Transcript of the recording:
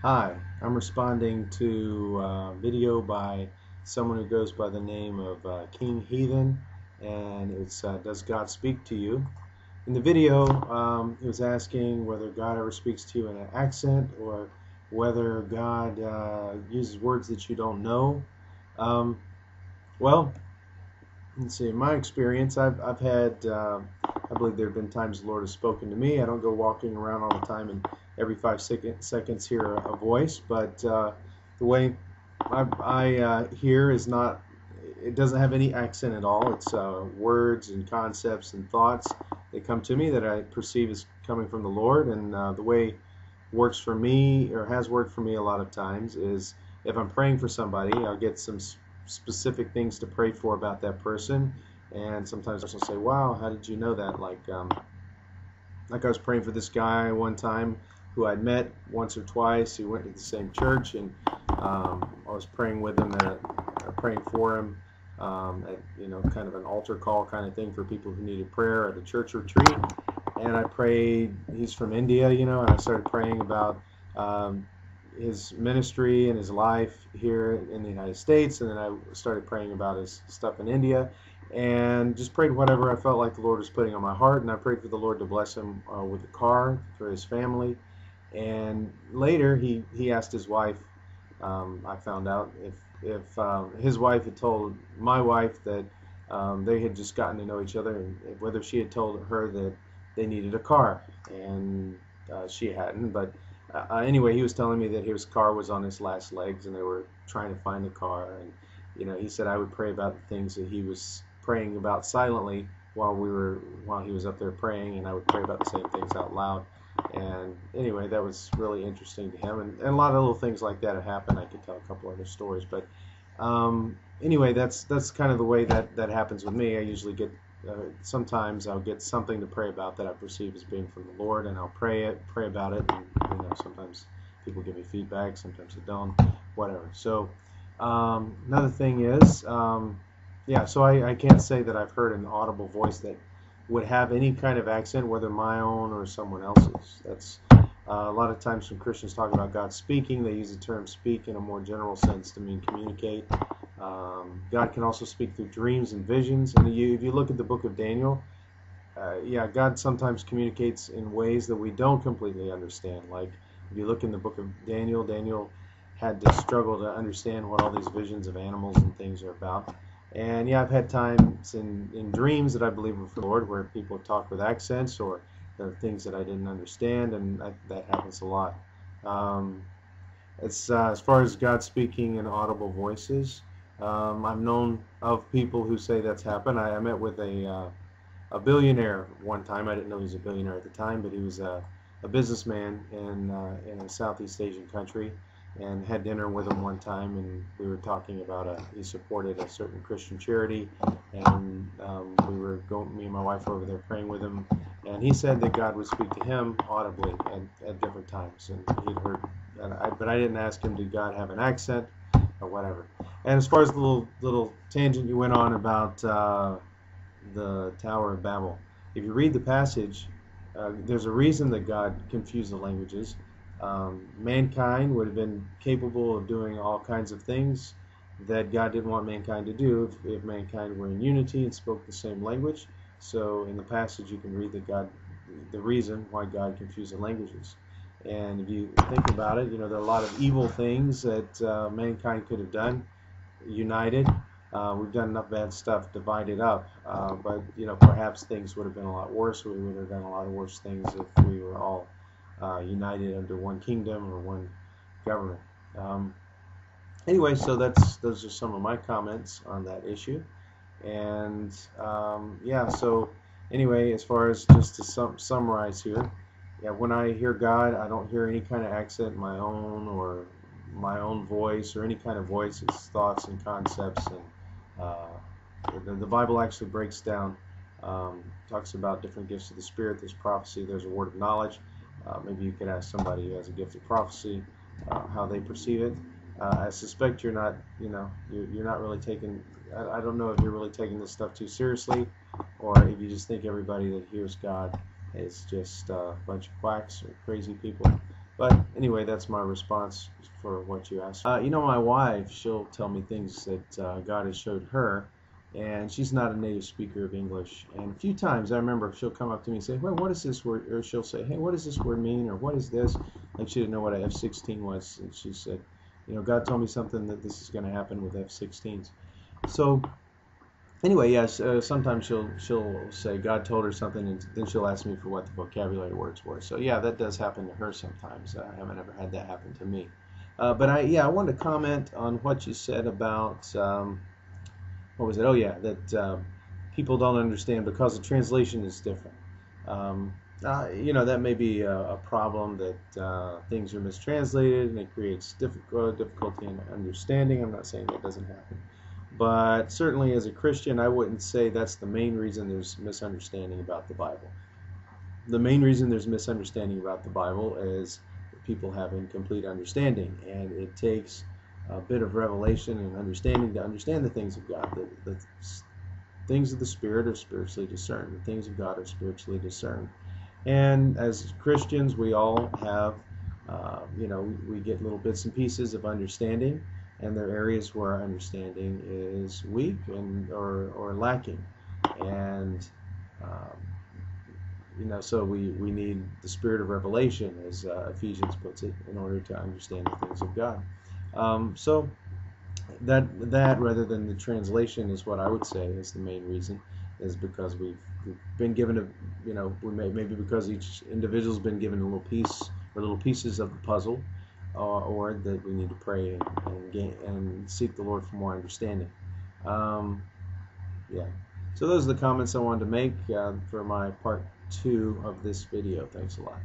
Hi, I'm responding to a video by someone who goes by the name of KingHeathen, and it's Does God Speak to You? In the video, it was asking whether God ever speaks to you in an accent or whether God uses words that you don't know. Um, well, let's see. In my experience, I've had I believe there have been times the Lord has spoken to me. I don't go walking around all the time and every 5 seconds hear a voice, but the way I hear is not. It doesn't have any accent at all. It's words and concepts and thoughts that come to me that I perceive as coming from the Lord, and the way works for me or has worked for me a lot of times is if I'm praying for somebody, I'll get some specific things to pray for about that person, and sometimes I'll say, "Wow, how did you know that?" Like I was praying for this guy one time who I'd met once or twice. He went to the same church, and I was praying with him, praying for him at kind of an altar call kind of thing for people who needed prayer at a church retreat. And I prayed. He's from India, and I started praying about his ministry and his life here in the United States, and then I started praying about his stuff in India, and just prayed whatever I felt like the Lord was putting on my heart. And I prayed for the Lord to bless him with a car for his family. And later he asked his wife, I found out if his wife had told my wife that they had just gotten to know each other, and whether she had told her that they needed a car, and she hadn't. But anyway, he was telling me that his car was on his last legs, and they were trying to find a car. And he said I would pray about the things that he was praying about silently while he was up there praying, and I would pray about the same things out loud. And anyway, that was really interesting to him, and a lot of little things like that have happened. I could tell a couple other stories, but anyway, that's kind of the way that happens with me. I usually get sometimes I'll get something to pray about that I perceive as being from the Lord, and I'll pray about it. And sometimes people give me feedback, sometimes they don't, whatever. So another thing is, yeah. So I can't say that I've heard an audible voice that would have any kind of accent, whether my own or someone else's. That's a lot of times when Christians talk about God speaking, they use the term speak in a more general sense to mean communicate. God can also speak through dreams and visions. And if you look at the book of Daniel, yeah, God sometimes communicates in ways that we don't completely understand. Like if you look in the book of Daniel, Daniel had to struggle to understand what all these visions of animals and things are about. And yeah, I've had times in dreams that I believe were from the Lord where people talk with accents, or there are things that I didn't understand, and that happens a lot. As far as God speaking in audible voices, I've known of people who say that's happened. I met with a billionaire one time. I didn't know he was a billionaire at the time, but he was a businessman in a Southeast Asian country, and had dinner with him one time, and we were talking about he supported a certain Christian charity, and me and my wife were over there praying with him, and he said that God would speak to him audibly at different times, and he'd heard, but I didn't ask him, did God have an accent or whatever. And as far as the little tangent you went on about the Tower of Babel, if you read the passage, there's a reason that God confused the languages. Mankind would have been capable of doing all kinds of things that God didn't want mankind to do if mankind were in unity and spoke the same language. So in the passage you can read that the reason why God confused the languages. And if you think about it, there are a lot of evil things that mankind could have done united. We've done enough bad stuff divided up, but perhaps things would have been a lot worse. We would have done a lot of worse things if we were all united under one kingdom or one government. Anyway, so those are some of my comments on that issue. And yeah, so anyway, as far as just to summarize here, yeah, when I hear God, I don't hear any kind of accent, my own or my own voice or any kind of voice. It's thoughts and concepts, and the Bible actually breaks down, talks about different gifts of the Spirit. There's prophecy, there's a word of knowledge. Maybe you could ask somebody who has a gift of prophecy how they perceive it. I suspect you're not really taking. I don't know if you're really taking this stuff too seriously, or if you just think everybody that hears God is just a bunch of quacks or crazy people. But anyway. anyway, that's my response for what you asked. You know, my wife, she'll tell me things that God has showed her, and she's not a native speaker of English. And a few times I remember she'll come up to me and say, well, what is this word? Or she'll say, hey, what does this word mean? Or what is this? Like she didn't know what a F-16 was. And she said, you know, God told me something that this is going to happen with F-16s. So anyway, yes, sometimes she'll say God told her something, and then she'll ask me for what the vocabulary words were. So yeah, that does happen to her sometimes. I haven't ever had that happen to me. But I wanted to comment on what you said about what was it? Oh yeah, that people don't understand because the translation is different. You know, that may be a problem that things are mistranslated and it creates difficulty in understanding. I'm not saying that doesn't happen. But certainly as a Christian, I wouldn't say that's the main reason there's misunderstanding about the Bible. The main reason there's misunderstanding about the Bible is that people have incomplete understanding, and it takes a bit of revelation and understanding to understand the things of God. The things of the Spirit are spiritually discerned. The things of God are spiritually discerned. And as Christians, we all have, you know, we get little bits and pieces of understanding, and there are areas where our understanding is weak and or lacking. And you know, so we need the spirit of revelation, as Ephesians puts it, in order to understand the things of God. So that rather than the translation is what I would say is the main reason, is because we've been given a, you know, maybe because each individual's been given a little piece or little pieces of the puzzle, or that we need to pray and seek the Lord for more understanding. Yeah. So those are the comments I wanted to make for my part 2 of this video. Thanks a lot.